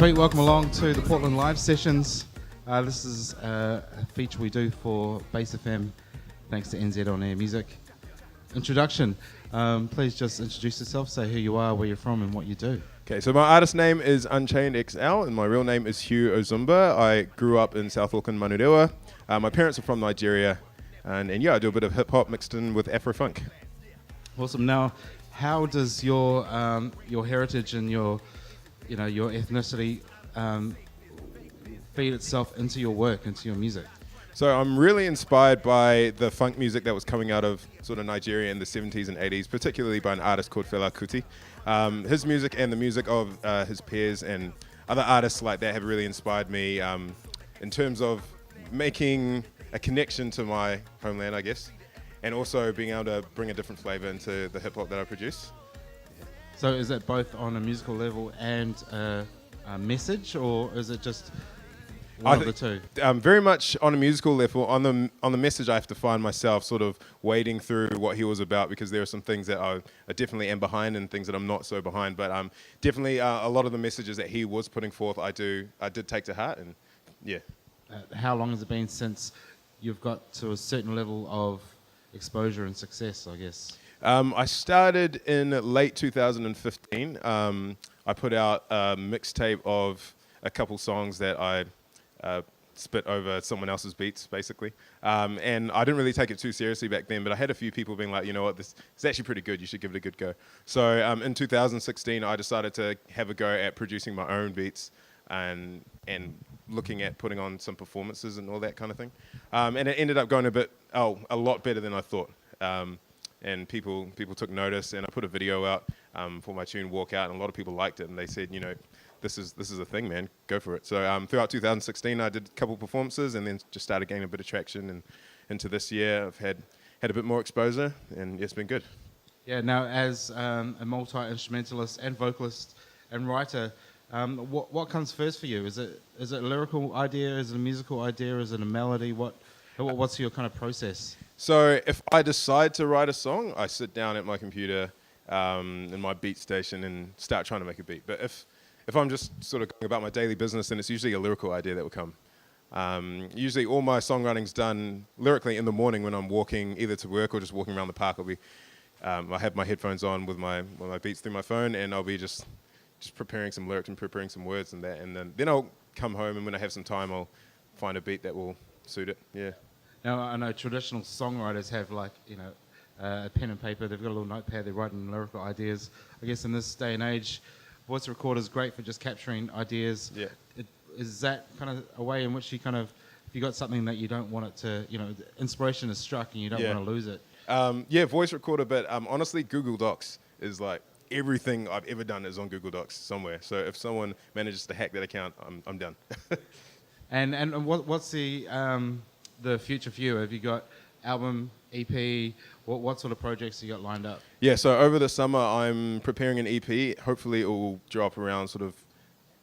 Sweet, welcome along to the Portland Live Sessions. This is a feature we do for Base FM, thanks to NZ On Air Music. Introduction, please just introduce yourself, say who you are, where you're from and what you do. Okay, so my artist name is Unchained XL and my real name is Hugh Ozumba. I grew up in South Auckland, Manurewa. My parents are from Nigeria and yeah, I do a bit of hip hop mixed in with Afro-funk. Awesome. Now, how does your heritage and your ethnicity feed itself into your work, into your music? So I'm really inspired by the funk music that was coming out of sort of Nigeria in the 70s and 80s, particularly by an artist called Fela Kuti. His music and the music of his peers and other artists like that have really inspired me in terms of making a connection to my homeland, I guess, and also being able to bring a different flavor into the hip hop that I produce. So is it both on a musical level and a message, or is it just one of the two? Very much on a musical level. On the message, I have to find myself sort of wading through what he was about, because there are some things that I definitely am behind and things that I'm not so behind. But definitely a lot of the messages that he was putting forth, I did take to heart, and yeah. How long has it been since you've got to a certain level of exposure and success, I guess? I started in late 2015. I put out a mixtape of a couple songs that I spit over someone else's beats, basically. And I didn't really take it too seriously back then, but I had a few people being like, you know what, this is actually pretty good, you should give it a good go. So in 2016, I decided to have a go at producing my own beats and looking at putting on some performances and all that kind of thing. And it ended up going a lot better than I thought. And people took notice, and I put a video out for my tune Walk Out, and a lot of people liked it, and they said, you know, this is a thing, man, go for it. So throughout 2016 I did a couple performances and then just started gaining a bit of traction, and into this year I've had a bit more exposure, and it's been good. Yeah, now as a multi-instrumentalist and vocalist and writer, what comes first for you? Is it a lyrical idea, is it a musical idea, is it a melody? What's your kind of process? So if I decide to write a song, I sit down at my computer in my beat station and start trying to make a beat. But if I'm just sort of going about my daily business, then it's usually a lyrical idea that will come. Usually all my songwriting's done lyrically in the morning when I'm walking either to work or just walking around the park. I have my headphones on with my beats through my phone, and I'll be just preparing some lyrics and preparing some words and that. And then I'll come home, and when I have some time, I'll find a beat that will suit it. Yeah. Now, I know traditional songwriters have a pen and paper, they've got a little notepad, they're writing lyrical ideas. I guess in this day and age, voice recorder is great for just capturing ideas. Yeah. Is that kind of a way in which you kind of, if you got something that you don't want it to, inspiration is struck and you don't want to lose it? Yeah, voice recorder, but honestly, Google Docs is like everything I've ever done is on Google Docs somewhere. So if someone manages to hack that account, I'm done. And what's the future for you? Have you got album, EP? What sort of projects you got lined up? Yeah, so over the summer I'm preparing an EP. Hopefully it will drop around sort of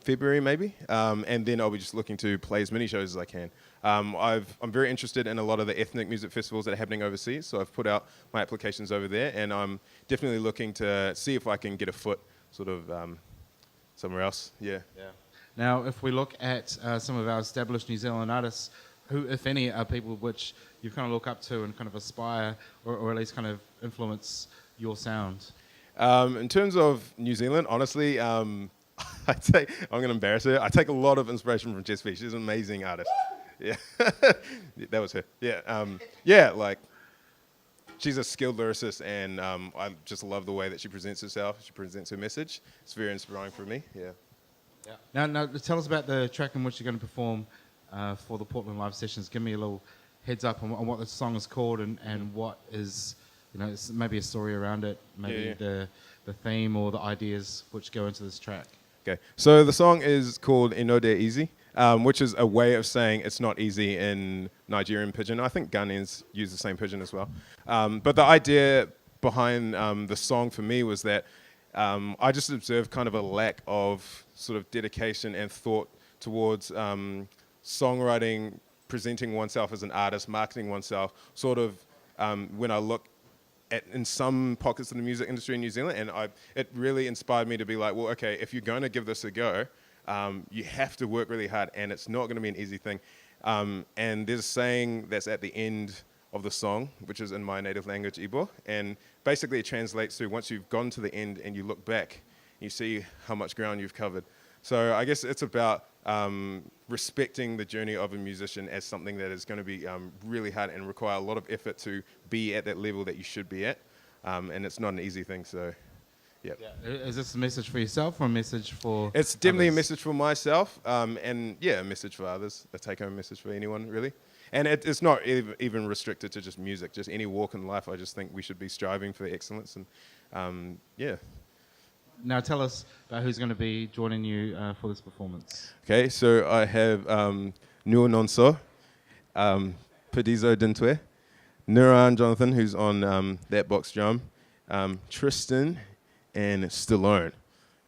February maybe, and then I'll be just looking to play as many shows as I can. I'm very interested in a lot of the ethnic music festivals that are happening overseas, so I've put out my applications over there, and I'm definitely looking to see if I can get a foot sort of somewhere else. Yeah. Now, if we look at some of our established New Zealand artists, who, if any, are people which you kind of look up to and kind of aspire, or at least kind of influence your sound? In terms of New Zealand, honestly, I'm going to embarrass her. I take a lot of inspiration from Jess B. She's an amazing artist. Yeah, that was her. Yeah, like she's a skilled lyricist, and I just love the way that she presents herself. She presents her message. It's very inspiring for me. Yeah. Now, tell us about the track in which you're going to perform for the Portland Live Sessions. Give me a little heads up on what the song is called and what is, maybe a story around it, maybe the theme or the ideas which go into this track. Okay, so the song is called E No Dey easy, which is a way of saying it's not easy in Nigerian pidgin. I think Ghanaians use the same pidgin as well. But the idea behind the song for me was that I just observed kind of a lack of sort of dedication and thought towards songwriting, presenting oneself as an artist, marketing oneself, sort of when I look in some pockets of the music industry in New Zealand, and it really inspired me to be like, well, okay, if you're going to give this a go, You have to work really hard, and it's not going to be an easy thing. And there's a saying that's at the end of the song, which is in my native language, Igbo, and basically it translates to once you've gone to the end and you look back, you see how much ground you've covered. So I guess it's about respecting the journey of a musician as something that is going to be really hard and require a lot of effort to be at that level that you should be at, and it's not an easy thing, so yeah. Is this a message for yourself or a message for It's definitely others? a message for myself, and yeah, a message for others, a take-home message for anyone, really. And it's not even restricted to just music, just any walk in life. I just think we should be striving for excellence, and yeah. Now tell us about who's going to be joining you for this performance. Okay, so I have Nuo Nonso, Pedizo Dintwe, Nuran Jonathan, who's on that box drum, Tristan, and Stallone.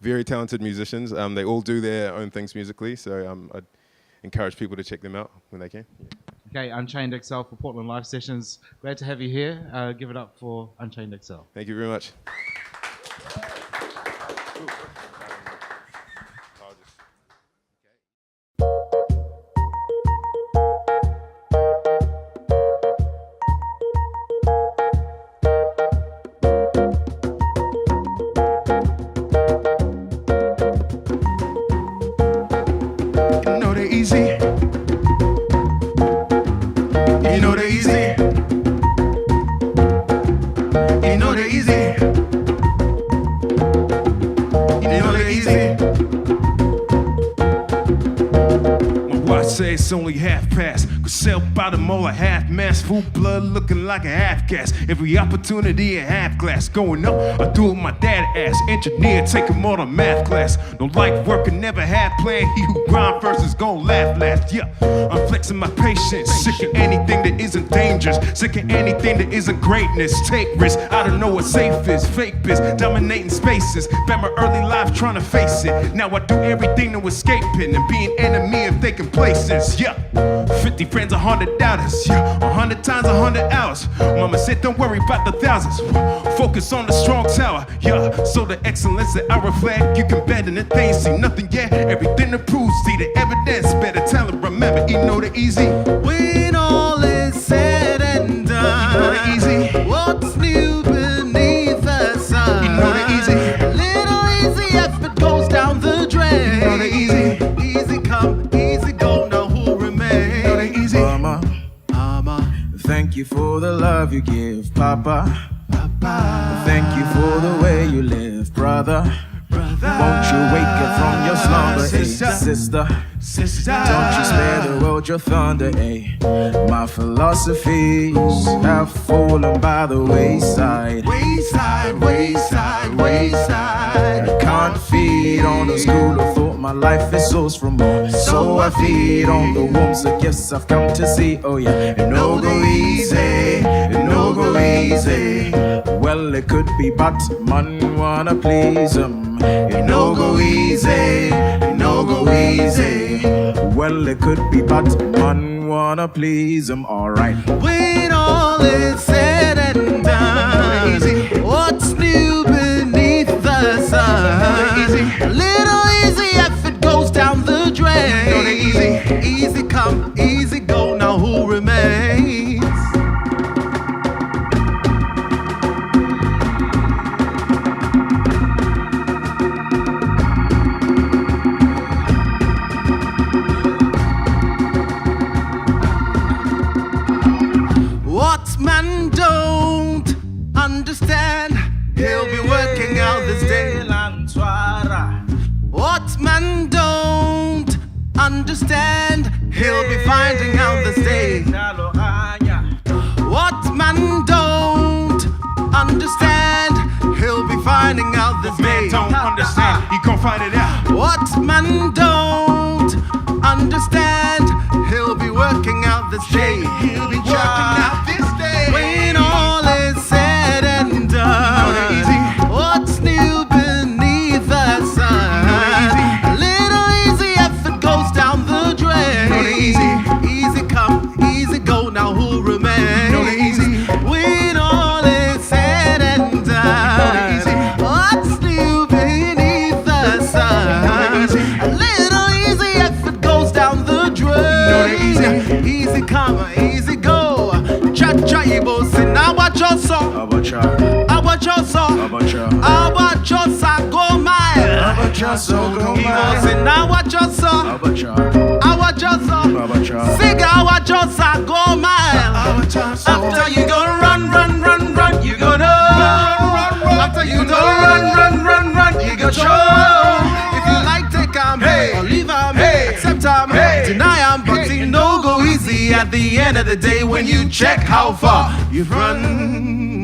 Very talented musicians. They all do their own things musically, so I'd encourage people to check them out when they can. Yeah. Okay, Unchained XL for Portland Live Sessions. Glad to have you here. Give it up for Unchained XL. Thank you very much. You know they easy. You know they easy. You know they easy. My watch say it's only half past. Could sell by the mall a half mass. Full blood looking like a half gas. Every opportunity a half glass. Going up, I do what my dad asked. Engineer, taking more than math class. Don't like working, never had plan. He who grind first is gon' laugh last. Yeah, I'm flexing my patience. Sick of anything that isn't dangerous. Sick of anything that isn't greatness. Take risks, I don't know what safe is. Fake biz, dominating spaces. Spent my early life trying to face it. Now I do everything to escape it and be an enemy of taking places. Yeah, 50 friends, 100 doubters. Yeah, 100 times 100 hours. Mama said, don't worry about the thousands. Focus on the strong tower. Yeah, so the excellence that I reflect, you can bet in the things, see nothing yet. Everything to prove, see the evidence. Better tell them, remember, you know the easy. When all is said and done, you know the easy. What's new beneath the sun? You know the easy. Little easy effort goes down the drain. You know the easy. Easy come, easy go, now who remains? You know the easy. Mama, thank you for the love you give, Papa. Thank you for the way you live, brother. Won't you wake up from your slumber, sister? Don't you spare the world your thunder, My philosophies have fallen by the wayside. I can't feed on the school of thought. My life is sourced from more. So I feed on the warmth of gifts I've come to see. Oh yeah, it no go easy, it no go easy. Well, it could be, but man wanna please him. It no go easy, it no go easy. Well, it could be, but man wanna please him. Alright. When all is said and done, what's new beneath the sun? A little easy effort goes down the drain. Easy come, easy go, now who remains? Man don't understand, he'll be working out this day. What man don't understand, he'll be finding out this day. What man don't understand, he'll be finding out this day. Don't understand, he gon' find it out. What man don't understand, he'll be working out this day. He'll be working out this day. When all is said and done, what's new beneath the sun? A little easy effort goes down the drain. Easy come, easy go, now who remains? When all is said and done, what's new beneath the sun? A little Abachoso, Abachosa go mile. He was in Abachoso, Abachoso, Sig Abachosa go mile. After you go run, you gonna. After you go run, you go show. If you like, take 'em, or leave 'em, accept 'em, deny 'em, but it no go easy at the end of the day when you check how far you've run.